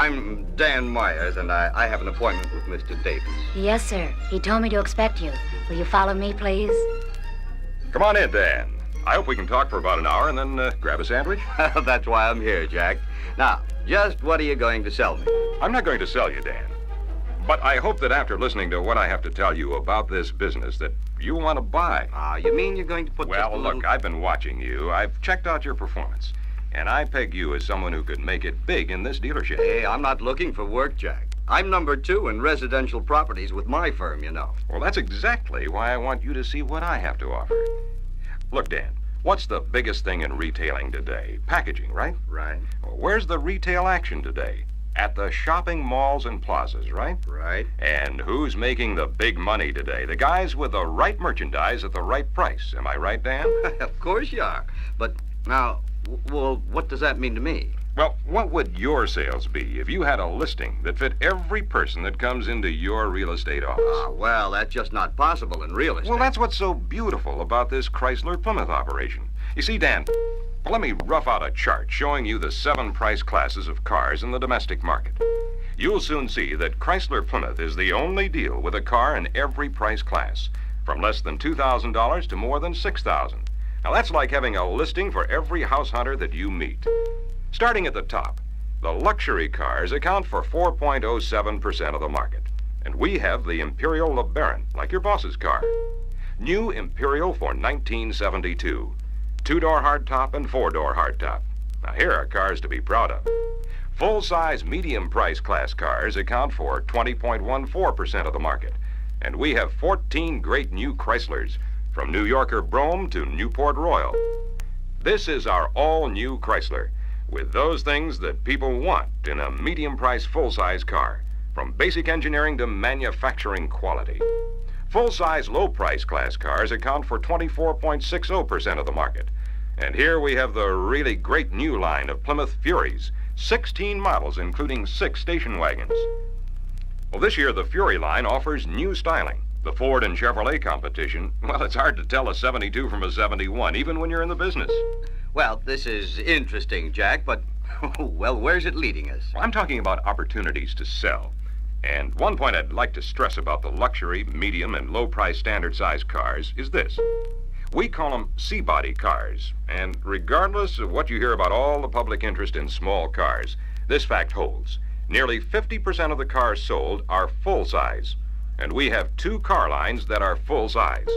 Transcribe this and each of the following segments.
I'm Dan Myers, and I have an appointment with Mr. Davis. Yes, sir. He told me to expect you. Will you follow me, please? Come on in, Dan. I hope we can talk for about an hour and then grab a sandwich. That's why I'm here, Jack. Now, just what are you going to sell me? I'm not going to sell you, Dan. But I hope that after listening to what I have to tell you about this business that you want to buy. You mean you're going to put Well, look, I've been watching you. I've checked out your performance. And I peg you as someone who could make it big in this dealership. Hey, I'm not looking for work, Jack. I'm number 2 in residential properties with my firm, you know. Well, that's exactly why I want you to see what I have to offer. Look, Dan, what's the biggest thing in retailing today? Packaging, right? Right. Well, where's the retail action today? At the shopping malls and plazas, right? Right. And who's making the big money today? The guys with the right merchandise at the right price. Am I right, Dan? Of course you are. But now, well, what does that mean to me? Well, what would your sales be if you had a listing that fit every person that comes into your real estate office? Well, that's just not possible in real estate. Well, that's what's so beautiful about this Chrysler Plymouth operation. You see, Dan, let me rough out a chart showing you the 7 price classes of cars in the domestic market. You'll soon see that Chrysler Plymouth is the only deal with a car in every price class, from less than $2,000 to more than $6,000. Now, that's like having a listing for every house hunter that you meet. Starting at the top, the luxury cars account for 4.07% of the market. And we have the Imperial LeBaron, like your boss's car. New Imperial for 1972. 2-door hardtop and 4-door hardtop. Now, here are cars to be proud of. Full-size medium price class cars account for 20.14% of the market. And we have 14 great new Chryslers, from New Yorker Brougham to Newport Royal. This is our all-new Chrysler, with those things that people want in a medium-price full-size car, from basic engineering to manufacturing quality. Full-size low-price class cars account for 24.60% of the market. And here we have the really great new line of Plymouth Furies, 16 models including 6 station wagons. Well, this year the Fury line offers new styling. The Ford and Chevrolet competition, well, it's hard to tell a 72 from a 71, even when you're in the business. Well, this is interesting, Jack, but, well, where's it leading us? Well, I'm talking about opportunities to sell. And one point I'd like to stress about the luxury, medium, and low-price standard-size cars is this. We call them C-body cars, and regardless of what you hear about all the public interest in small cars, this fact holds. Nearly 50% of the cars sold are full-size. And we have 2 car lines that are full size.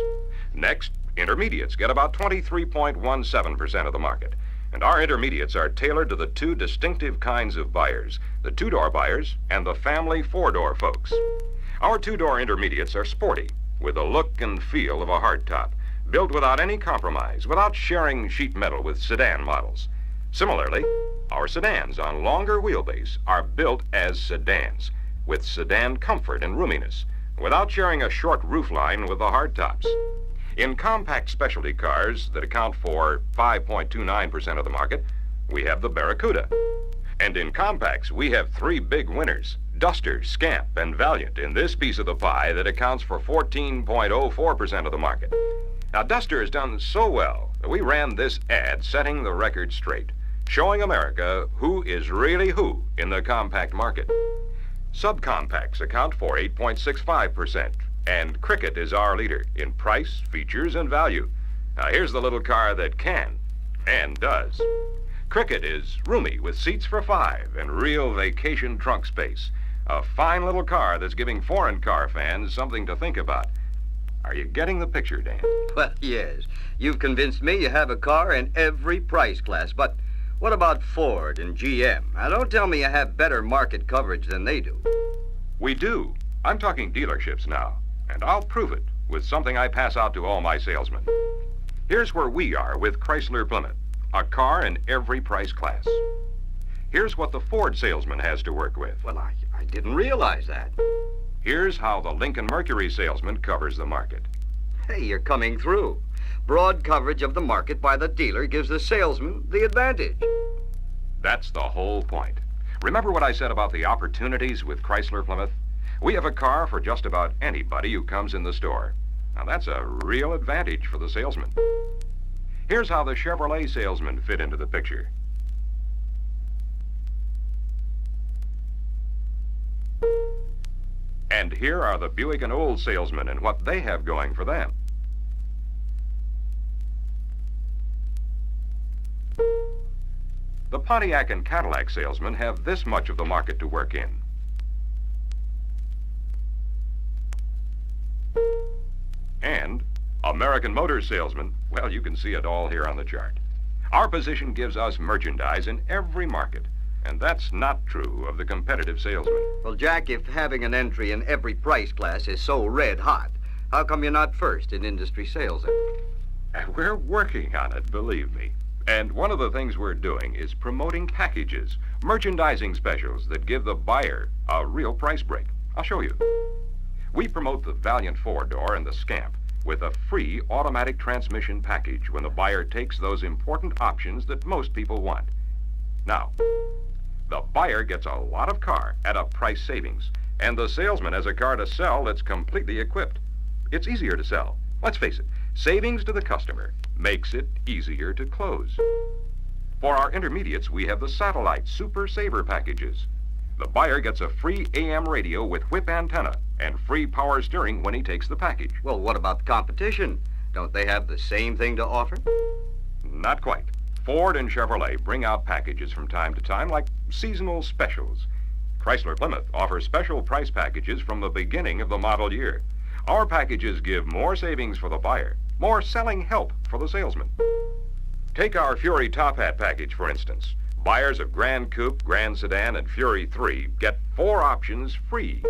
Next, intermediates get about 23.17% of the market. And our intermediates are tailored to the 2 distinctive kinds of buyers, the 2-door buyers and the family 4-door folks. Our 2-door intermediates are sporty, with the look and feel of a hardtop, built without any compromise, without sharing sheet metal with sedan models. Similarly, our sedans on longer wheelbase are built as sedans, with sedan comfort and roominess, without sharing a short roofline with the hardtops. In compact specialty cars that account for 5.29% of the market, we have the Barracuda. And in compacts, we have 3 big winners, Duster, Scamp, and Valiant, in this piece of the pie that accounts for 14.04% of the market. Now, Duster has done so well that we ran this ad setting the record straight, showing America who is really who in the compact market. Subcompacts account for 8.65%, and Cricket is our leader in price, features, and value. Now, here's the little car that can and does. Cricket is roomy with seats for 5 and real vacation trunk space. A fine little car that's giving foreign car fans something to think about. Are you getting the picture, Dan? Well, yes. You've convinced me you have a car in every price class, but what about Ford and GM? Now, don't tell me you have better market coverage than they do. We do. I'm talking dealerships now, and I'll prove it with something I pass out to all my salesmen. Here's where we are with Chrysler Plymouth, a car in every price class. Here's what the Ford salesman has to work with. Well, I didn't realize that. Here's how the Lincoln Mercury salesman covers the market. Hey, you're coming through. Broad coverage of the market by the dealer gives the salesman the advantage. That's the whole point. Remember what I said about the opportunities with Chrysler Plymouth? We have a car for just about anybody who comes in the store. Now, that's a real advantage for the salesman. Here's how the Chevrolet salesmen fit into the picture. here are the Buick and Olds salesmen and what they have going for them. The Pontiac and Cadillac salesmen have this much of the market to work in. And American Motors salesmen, well, you can see it all here on the chart. Our position gives us merchandise in every market, and that's not true of the competitive salesman. Well, Jack, if having an entry in every price class is so red hot, how come you're not first in industry sales then? We're working on it, believe me. And one of the things we're doing is promoting packages, merchandising specials that give the buyer a real price break. I'll show you. We promote the Valiant 4-door and the Scamp with a free automatic transmission package when the buyer takes those important options that most people want. Now, the buyer gets a lot of car at a price savings, and the salesman has a car to sell that's completely equipped. It's easier to sell. Let's face it, savings to the customer makes it easier to close. For our intermediates, we have the Satellite Super Saver packages. The buyer gets a free AM radio with whip antenna and free power steering when he takes the package. Well, what about the competition? Don't they have the same thing to offer? Not quite. Ford and Chevrolet bring out packages from time to time like seasonal specials. Chrysler Plymouth offers special price packages from the beginning of the model year. Our packages give more savings for the buyer, more selling help for the salesman. Take our Fury Top Hat package, for instance. Buyers of Grand Coupe, Grand Sedan, and Fury 3 get 4 options free.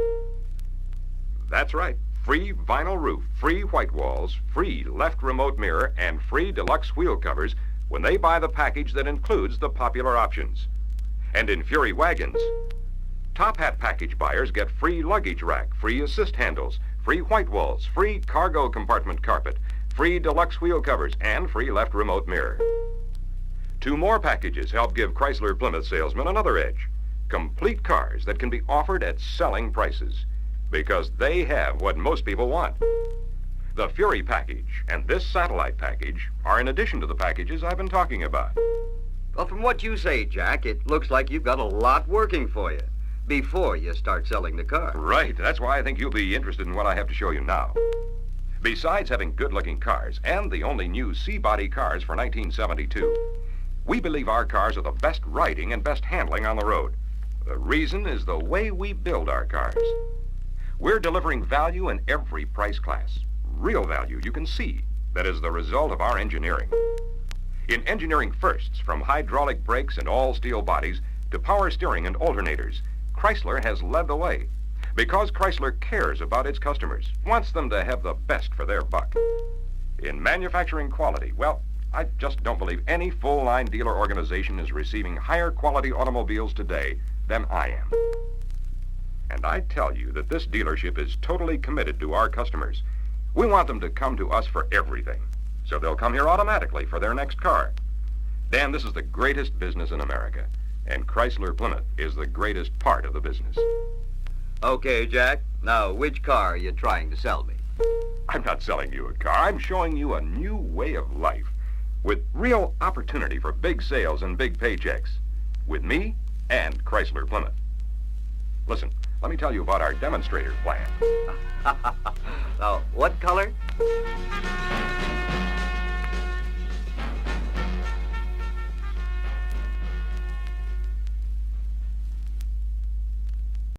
That's right. Free vinyl roof, free white walls, free left remote mirror, and free deluxe wheel covers when they buy the package that includes the popular options. And in Fury Wagons, Top Hat package buyers get free luggage rack, free assist handles, free white walls, free cargo compartment carpet, free deluxe wheel covers, and free left remote mirror. 2 more packages help give Chrysler Plymouth salesmen another edge. Complete cars that can be offered at selling prices, because they have what most people want. The Fury package and this Satellite package are in addition to the packages I've been talking about. Well, from what you say, Jack, it looks like you've got a lot working for you before you start selling the car. Right. That's why I think you'll be interested in what I have to show you now. Besides having good-looking cars and the only new C-body cars for 1972, we believe our cars are the best riding and best handling on the road. The reason is the way we build our cars. We're delivering value in every price class. Real value you can see that is the result of our engineering. In engineering firsts, from hydraulic brakes and all-steel bodies to power steering and alternators, Chrysler has led the way. Because Chrysler cares about its customers, wants them to have the best for their buck. In manufacturing quality, well, I just don't believe any full-line dealer organization is receiving higher quality automobiles today than I am. And I tell you that this dealership is totally committed to our customers. We want them to come to us for everything, so they'll come here automatically for their next car. Dan, this is the greatest business in America, and Chrysler Plymouth is the greatest part of the business. Okay, Jack. Now, which car are you trying to sell me? I'm not selling you a car. I'm showing you a new way of life with real opportunity for big sales and big paychecks with me and Chrysler Plymouth. Listen, let me tell you about our demonstrator plan. Now, what color?